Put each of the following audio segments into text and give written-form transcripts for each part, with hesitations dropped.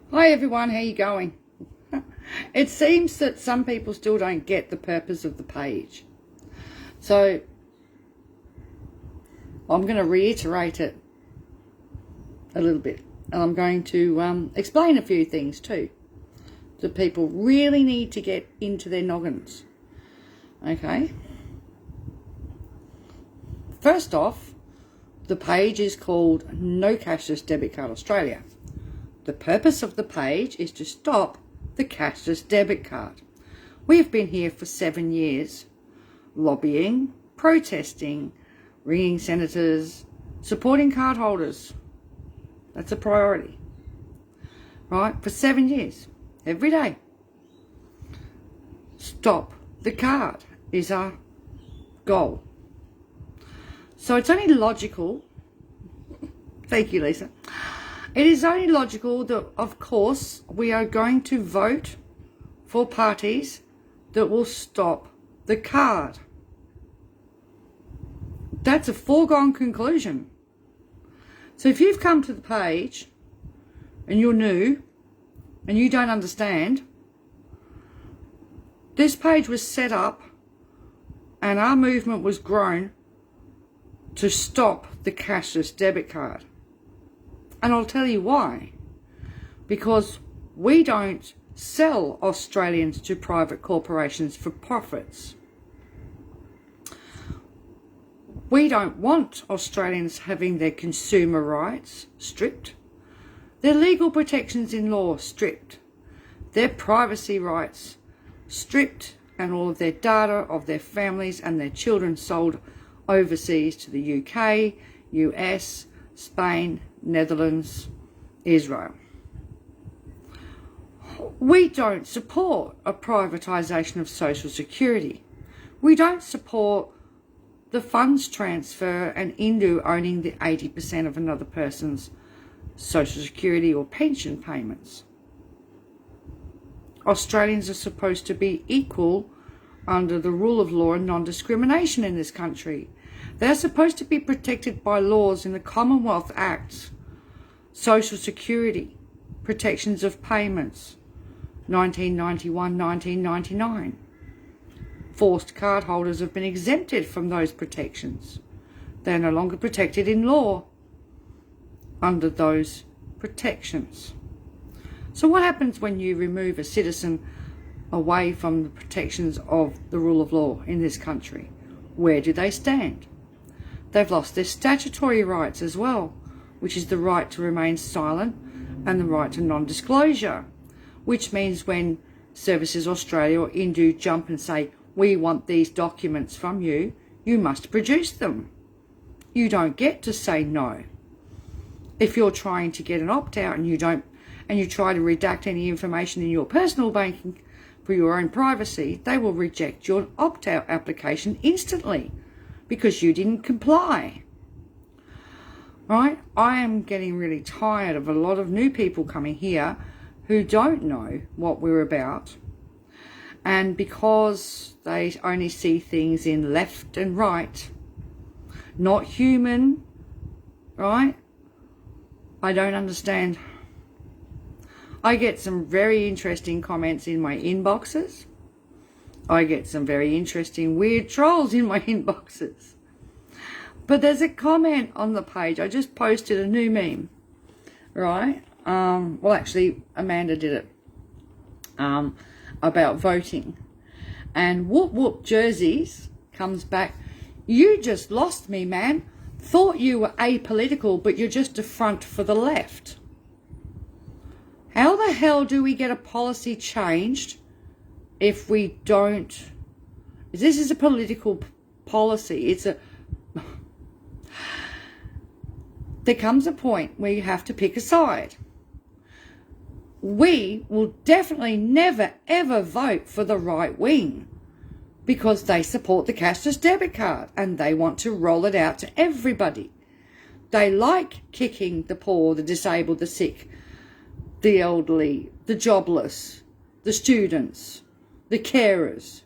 Hi everyone, how you going? It seems that some people still don't get the purpose of the page. So I'm going to reiterate it a little bit. And I'm going to explain a few things too that people really need to get into their noggins. Okay? First off, the page is called No Cashless Debit Card Australia. The purpose of the page is to stop the cashless debit card. We have been here for 7 years, lobbying, protesting, ringing senators, supporting card holders. That's a priority, right? For 7 years, every day. Stop the card is our goal. So it's only logical, thank you, Lisa. It is only logical that, of course, we are going to vote for parties that will stop the card. That's a foregone conclusion. So if you've come to the page and you're new and you don't understand, this page was set up and our movement was grown to stop the cashless debit card. And I'll tell you why. Because we don't sell Australians to private corporations for profits. We don't want Australians having their consumer rights stripped, their legal protections in law stripped, their privacy rights stripped, and all of their data of their families and their children sold overseas to the UK, US, Spain, Netherlands, Israel. We don't support a privatisation of social security. We don't support the funds transfer and Indu owning the 80% of another person's social security or pension payments. Australians are supposed to be equal under the rule of law and non-discrimination in this country. They're supposed to be protected by laws in the Commonwealth Acts, Social Security, Protections of Payments, 1991, 1999. Forced card holders have been exempted from those protections. They're no longer protected in law under those protections. So what happens when you remove a citizen away from the protections of the rule of law in this country? Where do they stand? They've lost their statutory rights as well, which is the right to remain silent and the right to non-disclosure, which means when Services Australia or Indu jump and say, we want these documents from you, you must produce them. You don't get to say no. If you're trying to get an opt-out and you try to redact any information in your personal banking for your own privacy, they will reject your opt-out application instantly because you didn't comply. Right? I am getting really tired of a lot of new people coming here who don't know what we're about. And because they only see things in left and right, not human, right? I don't understand. I get some very interesting comments in my inboxes. I get some very interesting weird trolls in my inboxes. But there's a comment on the page. I just posted a new meme, right? Well, actually, Amanda did it about voting. And Whoop Whoop Jerseys comes back. You just lost me, man. Thought you were apolitical, but you're just a front for the left. How the hell do we get a policy changed if we don't? This is a political policy. There comes a point where you have to pick a side. We will definitely never ever vote for the right wing because they support the cashless debit card and they want to roll it out to everybody. They like kicking the poor, the disabled, the sick, the elderly, the jobless, the students, the carers.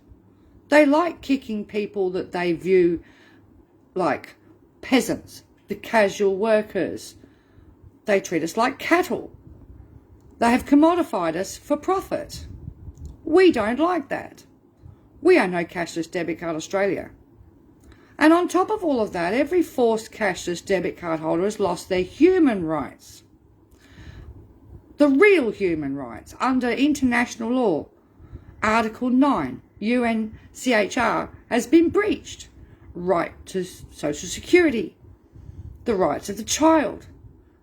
They like kicking people that they view like peasants, the casual workers. They treat us like cattle. They have commodified us for profit. We don't like that. We are no cashless debit card Australia. And on top of all of that, every forced cashless debit card holder has lost their human rights. The real human rights under international law. Article 9, UNCHR, has been breached. Right to social security, the rights of the child,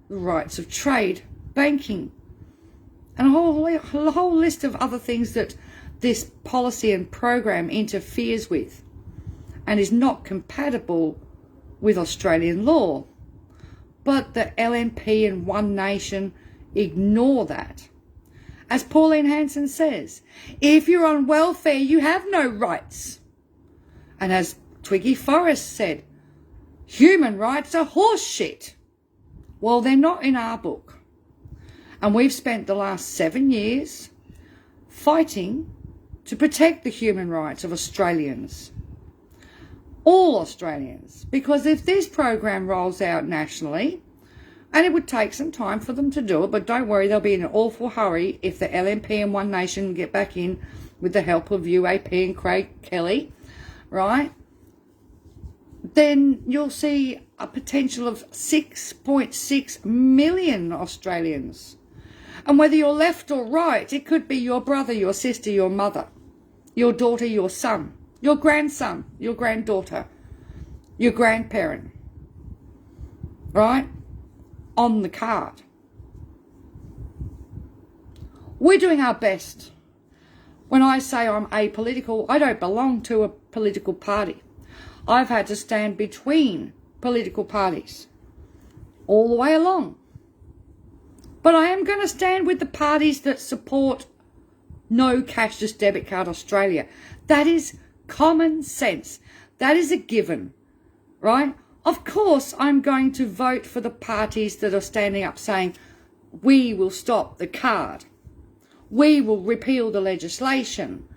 the rights of trade, banking, and a whole list of other things that this policy and program interferes with and is not compatible with Australian law. But the LNP and One Nation ignore that. As Pauline Hanson says, if you're on welfare, you have no rights. And as Twiggy Forrest said, human rights are horse shit. Well, they're not in our book. And we've spent the last 7 years fighting to protect the human rights of Australians. All Australians. Because if this program rolls out nationally, and it would take some time for them to do it, but don't worry, they'll be in an awful hurry if the LNP and One Nation get back in with the help of UAP and Craig Kelly, right? Then you'll see a potential of 6.6 million Australians. And whether you're left or right, it could be your brother, your sister, your mother, your daughter, your son, your grandson, your granddaughter, your grandparent, right? On the card. We're doing our best. When I say I'm apolitical, I don't belong to a political party. I've had to stand between political parties all the way along. But I am going to stand with the parties that support no cashless debit card Australia. That is common sense. That is a given, right? Of course, I'm going to vote for the parties that are standing up saying, we will stop the card. We will repeal the legislation.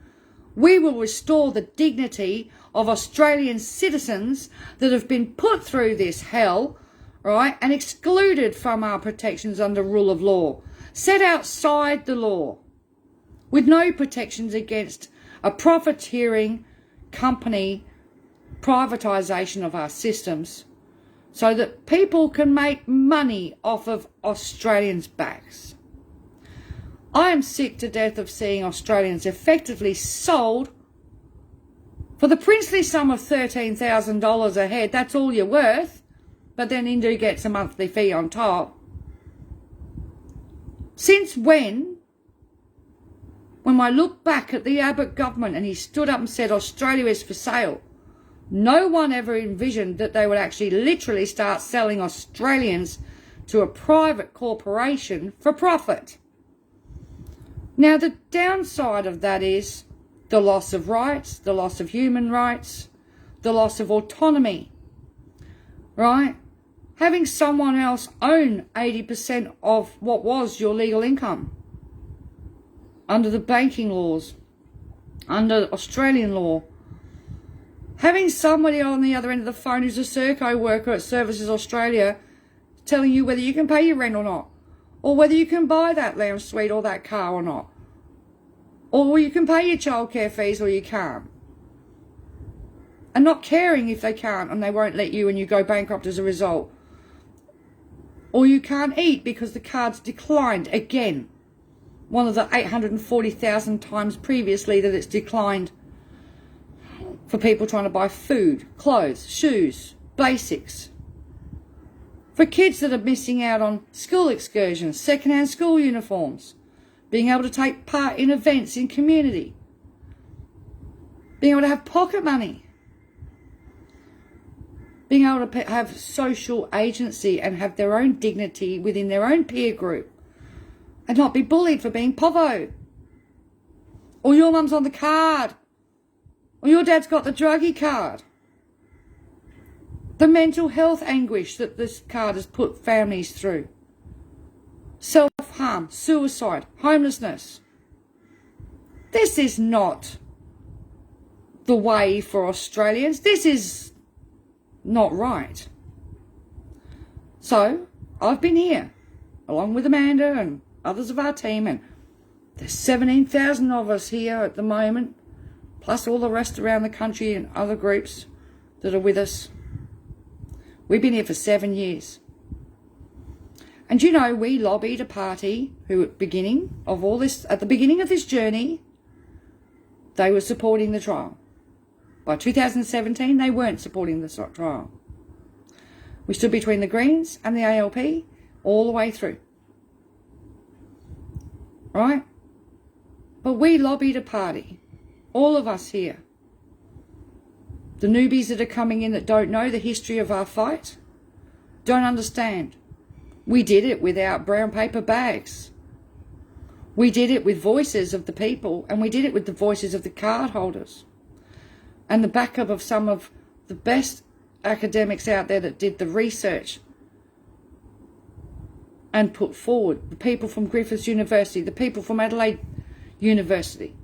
We will restore the dignity of Australian citizens that have been put through this hell, right, and excluded from our protections under rule of law, set outside the law, with no protections against a profiteering company privatisation of our systems, so that people can make money off of Australians' backs. I am sick to death of seeing Australians effectively sold for the princely sum of $13,000 a head. That's all you're worth, but then Indu gets a monthly fee on top. Since when I look back at the Abbott government and he stood up and said Australia is for sale, no one ever envisioned that they would actually literally start selling Australians to a private corporation for profit. Now, the downside of that is the loss of rights, the loss of human rights, the loss of autonomy, right? Having someone else own 80% of what was your legal income under the banking laws, under Australian law. Having somebody on the other end of the phone who's a Serco worker at Services Australia telling you whether you can pay your rent or not, or whether you can buy that lounge suite or that car or not, or you can pay your childcare fees or you can't, and not caring if they can't and they won't let you and you go bankrupt as a result, or you can't eat because the card's declined again, one of the 840,000 times previously that it's declined for people trying to buy food, clothes, shoes, basics. For kids that are missing out on school excursions, second-hand school uniforms, being able to take part in events in community, being able to have pocket money, being able to have social agency and have their own dignity within their own peer group and not be bullied for being povo. Or your mum's on the card. Or your dad's got the druggie card. The mental health anguish that this card has put families through. Self-harm, suicide, homelessness. This is not the way for Australians. This is not right. So, I've been here, along with Amanda and others of our team, and there's 17,000 of us here at the moment, plus all the rest around the country and other groups that are with us. We've been here for 7 years. And you know, we lobbied a party who at the beginning of this journey, they were supporting the trial. By 2017, they weren't supporting the trial. We stood between the Greens and the ALP all the way through. Right? But we lobbied a party, all of us here. The newbies that are coming in that don't know the history of our fight, don't understand. We did it without brown paper bags. We did it with voices of the people, and we did it with the voices of the card holders and the backup of some of the best academics out there that did the research and put forward, the people from Griffith University, the people from Adelaide University,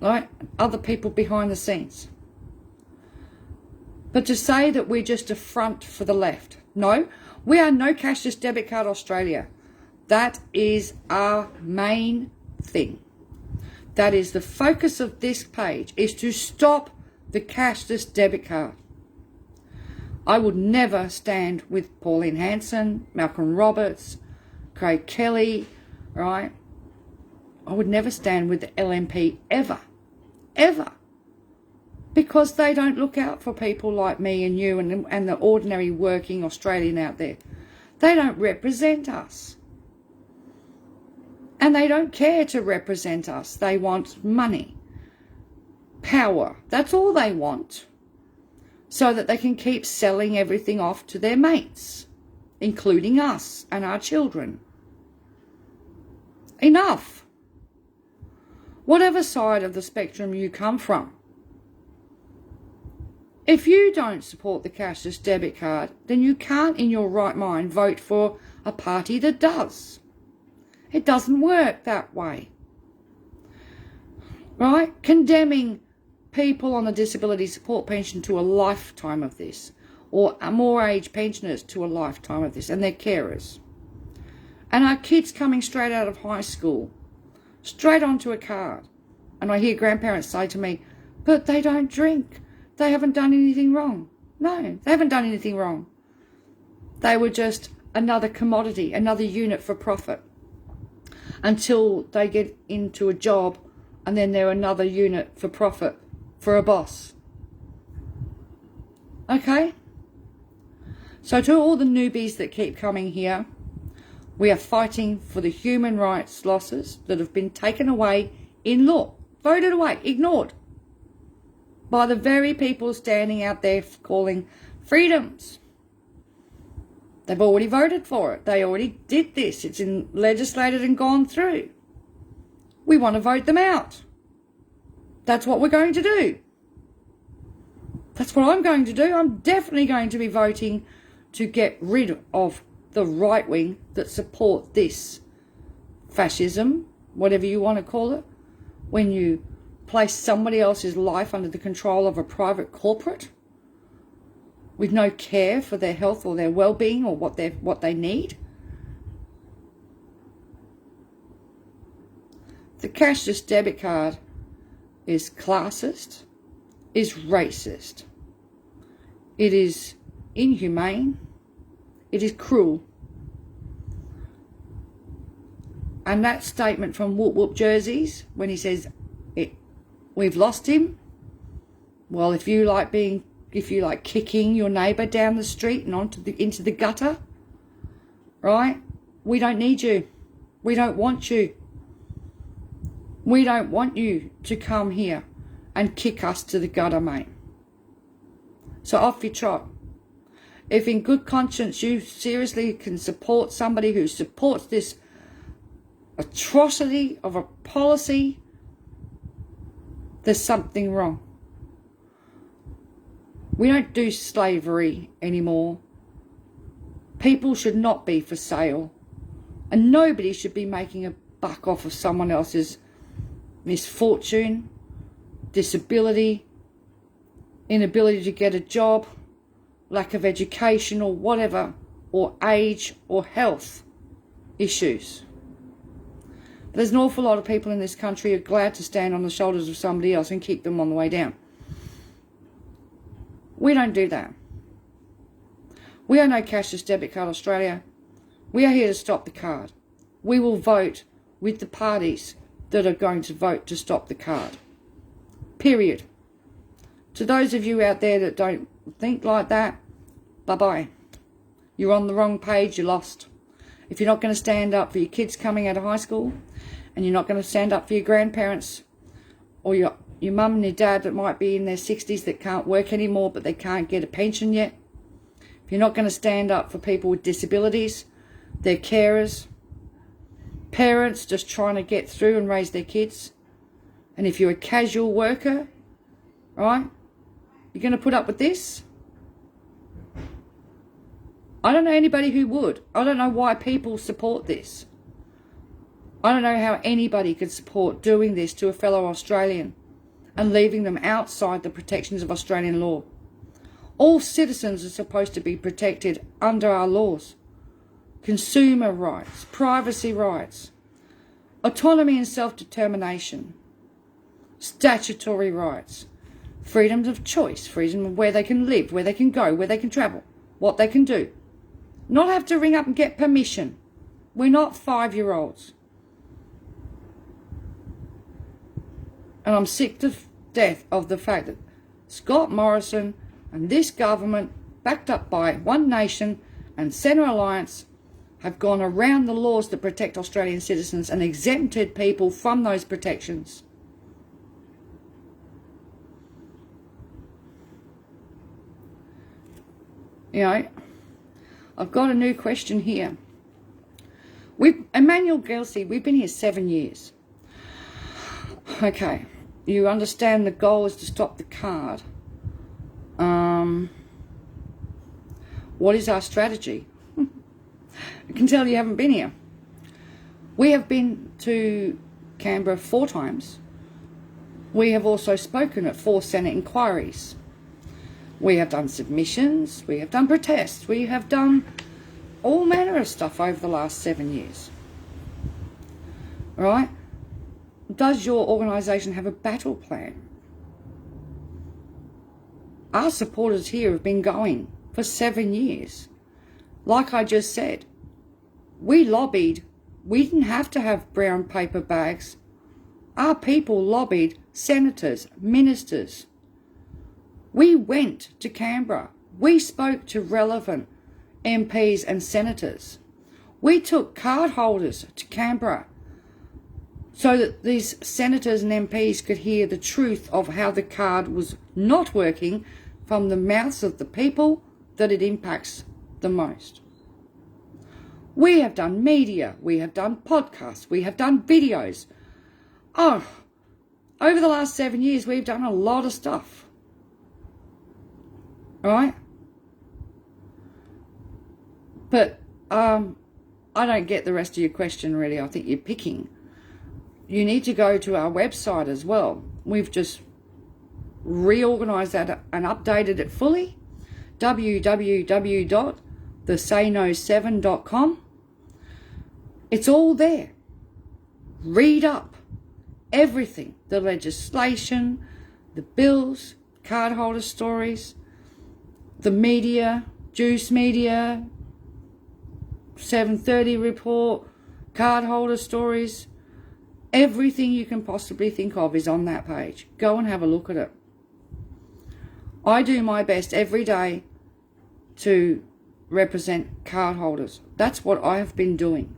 right? Other people behind the scenes. But to say that we're just a front for the left, no, we are No Cashless Debit Card Australia. That is our main thing. That is the focus of this page, is to stop the cashless debit card. I would never stand with Pauline Hanson, Malcolm Roberts, Craig Kelly, right? I would never stand with the LNP ever, ever. Because they don't look out for people like me and you and the ordinary working Australian out there. They don't represent us. And they don't care to represent us. They want money, power. That's all they want. So that they can keep selling everything off to their mates, including us and our children. Enough. Whatever side of the spectrum you come from, if you don't support the cashless debit card, then you can't in your right mind vote for a party that does. It doesn't work that way. Right? Condemning people on the disability support pension to a lifetime of this, or more age pensioners to a lifetime of this, and their carers. And our kids coming straight out of high school, straight onto a card. And I hear grandparents say to me, but they don't drink. They haven't done anything wrong. No, they haven't done anything wrong. They were just another commodity, another unit for profit, until they get into a job and then they're another unit for profit for a boss. Okay? So to all the newbies that keep coming here, we are fighting for the human rights losses that have been taken away in law, voted away, ignored, by the very people standing out there calling freedoms. They've already voted for it. They already did this. It's legislated and gone through. We want to vote them out. That's what we're going to do. That's what I'm going to do. I'm definitely going to be voting to get rid of the right wing that support this fascism, whatever you want to call it, when you place somebody else's life under the control of a private corporate with no care for their health or their well-being or what they need. The cashless debit card is classist, is racist, it is inhumane, it is cruel. And that statement from Whoop Whoop Jerseys, when he says we've lost him, well, if you like kicking your neighbour down the street and into the gutter, right? We don't need you. We don't want you. We don't want you to come here and kick us to the gutter, mate. So off you trot. If in good conscience you seriously can support somebody who supports this atrocity of a policy, there's something wrong. We don't do slavery anymore. People should not be for sale. And nobody should be making a buck off of someone else's misfortune, disability, inability to get a job, lack of education or whatever, or age or health. issues. But there's an awful lot of people in this country who are glad to stand on the shoulders of somebody else and keep them on the way down. We don't do that. We are no cashless debit card Australia. We are here to stop the card. We will vote with the parties that are going to vote to stop the card. Period. To those of you out there that don't think like that, bye-bye. You're on the wrong page, you're lost. If you're not going to stand up for your kids coming out of high school, and you're not going to stand up for your grandparents, or your mum and your dad that might be in their 60s that can't work anymore but they can't get a pension yet, if you're not going to stand up for people with disabilities, their carers, parents just trying to get through and raise their kids, and if you're a casual worker, right, you're going to put up with this? I don't know anybody who would. I don't know why people support this. I don't know how anybody could support doing this to a fellow Australian and leaving them outside the protections of Australian law. All citizens are supposed to be protected under our laws. Consumer rights, privacy rights, autonomy and self-determination, statutory rights, freedoms of choice, freedom of where they can live, where they can go, where they can travel, what they can do. Not have to ring up and get permission. We're not 5-year-olds. And I'm sick to death of the fact that Scott Morrison and this government, backed up by One Nation and Centre Alliance, have gone around the laws that protect Australian citizens and exempted people from those protections. You know, I've got a new question here. Emmanuel Gelsey, we've been here 7 years. Okay, you understand the goal is to stop the card. What is our strategy? I can tell you haven't been here. We have been to Canberra 4 times. We have also spoken at 4 Senate inquiries. We have done submissions, we have done protests, we have done all manner of stuff over the last 7 years. Right? Does your organisation have a battle plan? Our supporters here have been going for 7 years. Like I just said, we lobbied. We didn't have to have brown paper bags. Our people lobbied senators, ministers. We went to Canberra. We spoke to relevant MPs and senators. We took card holders to Canberra so that these senators and MPs could hear the truth of how the card was not working from the mouths of the people that it impacts the most. We have done media, we have done podcasts, we have done videos. Oh, over the last 7 years, we've done a lot of stuff. All right? But I don't get the rest of your question, really. I think you're picking. You need to go to our website as well. We've just reorganised that and updated it fully. www.thesayno7.com. It's all there. Read up everything. The legislation, the bills, cardholder stories, the media, Juice Media, 7:30 report, cardholder stories. Everything you can possibly think of is on that page. Go and have a look at it. I do my best every day to represent cardholders. That's what I have been doing.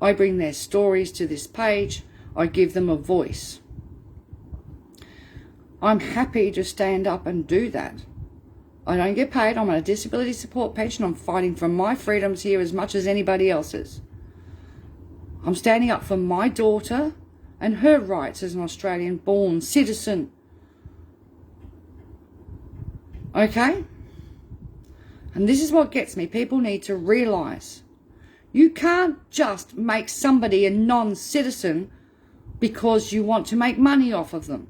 I bring their stories to this page. I give them a voice. I'm happy to stand up and do that. I don't get paid. I'm on a disability support pension. I'm fighting for my freedoms here as much as anybody else's. I'm standing up for my daughter and her rights as an Australian-born citizen. Okay? And this is what gets me. People need to realise you can't just make somebody a non-citizen because you want to make money off of them.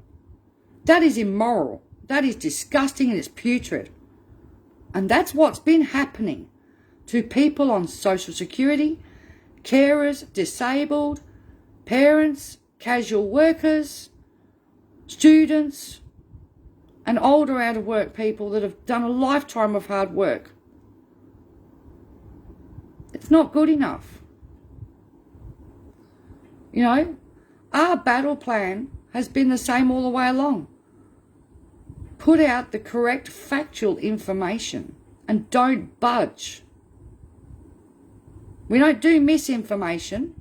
That is immoral. That is disgusting and it's putrid. And that's what's been happening to people on Social Security, carers, disabled, parents, casual workers, students, and older out of work people that have done a lifetime of hard work. It's not good enough. You know, our battle plan has been the same all the way along. Put out the correct factual information and don't budge. We don't do misinformation.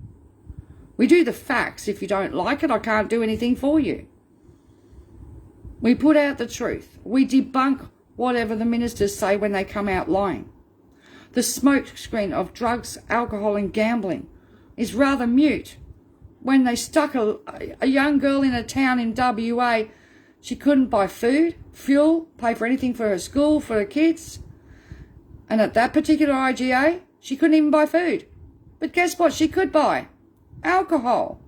We do the facts. If you don't like it, I can't do anything for you. We put out the truth. We debunk whatever the ministers say when they come out lying. The smokescreen of drugs, alcohol and gambling is rather mute. When they stuck a young girl in a town in WA, she couldn't buy food, fuel, pay for anything for her school, for her kids. And at that particular IGA, she couldn't even buy food. But guess what she could buy? Alcohol.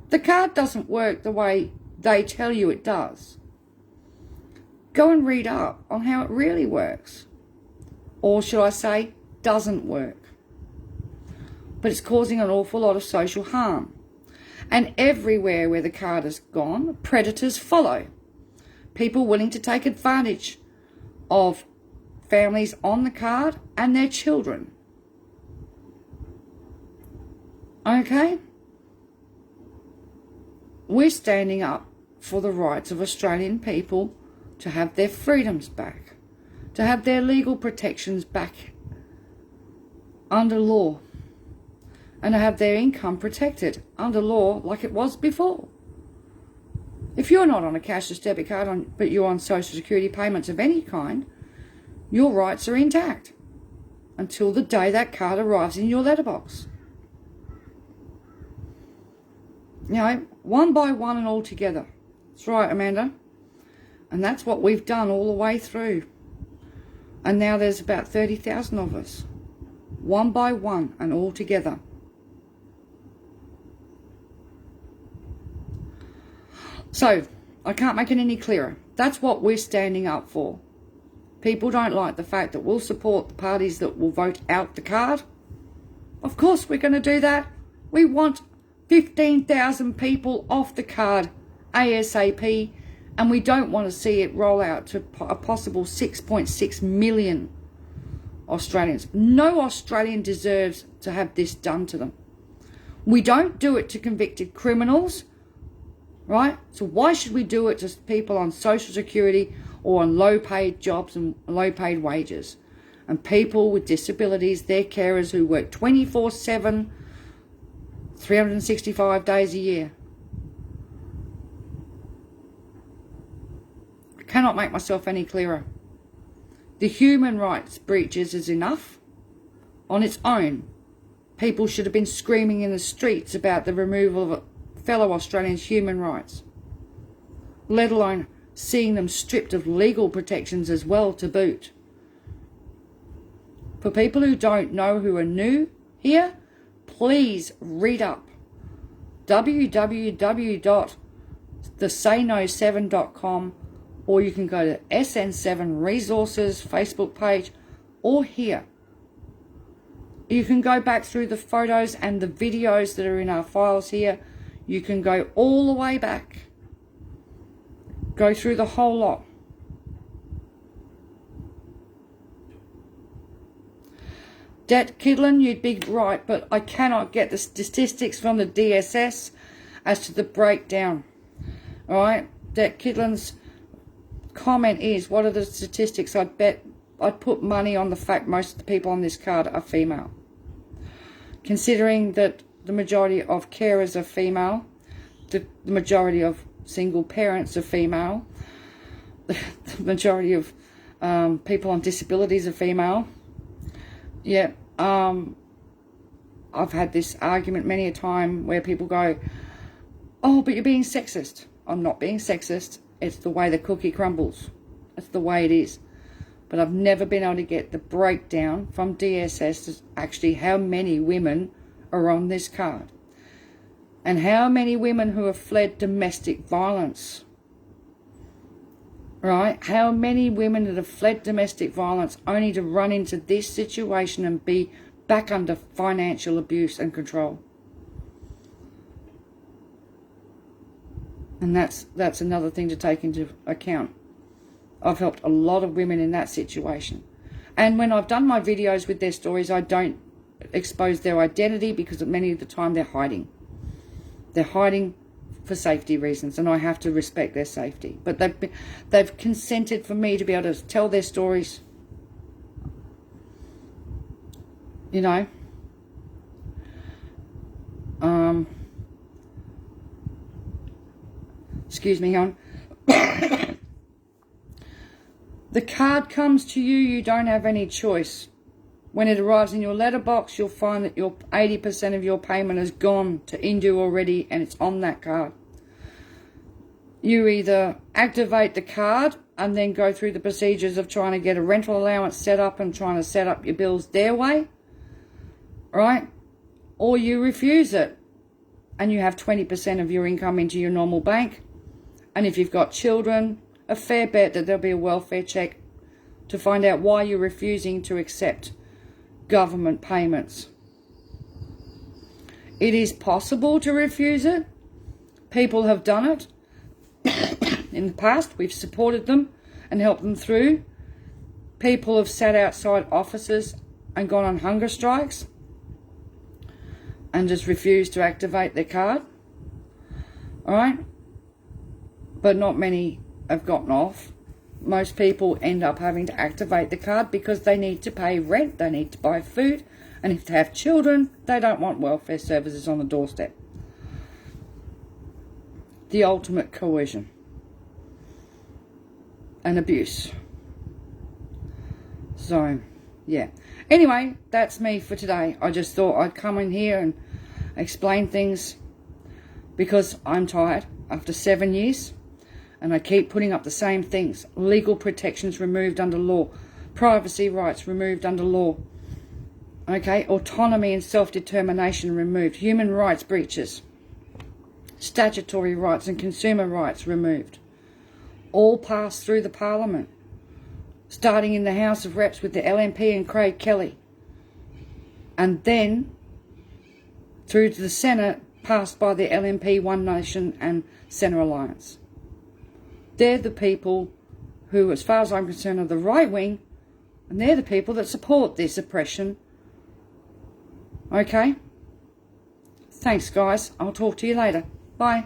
The card doesn't work the way they tell you it does. Go and read up on how it really works. Or should I say, doesn't work. But it's causing an awful lot of social harm. And everywhere where the card has gone, predators follow. People willing to take advantage of families on the card and their children. Okay? We're standing up for the rights of Australian people to have their freedoms back, to have their legal protections back under law, and to have their income protected under law like it was before. If you're not on a cashless debit card, but you're on social security payments of any kind, your rights are intact until the day that card arrives in your letterbox. You know, one by one and all together. That's right, Amanda. And that's what we've done all the way through. And now there's about 30,000 of us. One by one and all together. So, I can't make it any clearer. That's what we're standing up for. People don't like the fact that we'll support the parties that will vote out the card. Of course we're going to do that. We want 15,000 people off the card ASAP, and we don't want to see it roll out to a possible 6.6 million Australians. No Australian deserves to have this done to them. We don't do it to convicted criminals, right? So why should we do it to people on social security or on low-paid jobs and low-paid wages? And people with disabilities, their carers who work 24/7, 365 days a year. I cannot make myself any clearer. The human rights breaches is enough on its own. People should have been screaming in the streets about the removal of fellow Australians' human rights, let alone seeing them stripped of legal protections as well to boot. For people who don't know, who are new here, please read up. www.thesayno7.com, or you can go to SN7 Resources Facebook page, or here. You can go back through the photos and the videos that are in our files here. You can go all the way back. Go through the whole lot. Det Kidlin, you'd be right, but I cannot get the statistics from the DSS as to the breakdown. Alright? Det Kidlin's comment is, what are the statistics? I'd bet, I'd put money on the fact most of the people on this card are female. Considering that the majority of carers are female, the majority of single parents are female, the majority of people on disabilities are female. Yeah, I've had this argument many a time where people go, oh, but you're being sexist. I'm not being sexist. It's the way the cookie crumbles. It's the way it is. But I've never been able to get the breakdown from DSS to actually how many women are on this card. And how many women who have fled domestic violence. Right? How many women that have fled domestic violence only to run into this situation and be back under financial abuse and control. And that's another thing to take into account. I've helped a lot of women in that situation. And when I've done my videos with their stories, I don't expose their identity because many of the time they're hiding. They're hiding for safety reasons, and I have to respect their safety. But they've consented for me to be able to tell their stories. You know. Excuse me, hon. The card comes to you, you don't have any choice. When it arrives in your letterbox, you'll find that your 80% of your payment has gone to Indu already, and it's on that card. You either activate the card and then go through the procedures of trying to get a rental allowance set up and trying to set up your bills their way, right? Or you refuse it and you have 20% of your income into your normal bank. And if you've got children, a fair bet that there'll be a welfare check to find out why you're refusing to accept government payments. It is possible to refuse it. People have done it. In the past, we've supported them and helped them through. People have sat outside offices and gone on hunger strikes and just refused to activate their card. Alright? But not many have gotten off. Most people end up having to activate the card because they need to pay rent, they need to buy food, and if they have children, they don't want welfare services on the doorstep. The ultimate coercion and abuse. So, yeah. Anyway, that's me for today. I just thought I'd come in here and explain things because I'm tired after 7 years. And I keep putting up the same things. Legal protections removed under law. Privacy rights removed under law. Okay, autonomy and self-determination removed. Human rights breaches. Statutory rights and consumer rights removed. All passed through the Parliament. Starting in the House of Reps with the LNP and Craig Kelly. And then through to the Senate, passed by the LNP, One Nation and Centre Alliance. They're the people who, as far as I'm concerned, are the right wing, and they're the people that support this oppression. Okay? Thanks, guys. I'll talk to you later. Bye.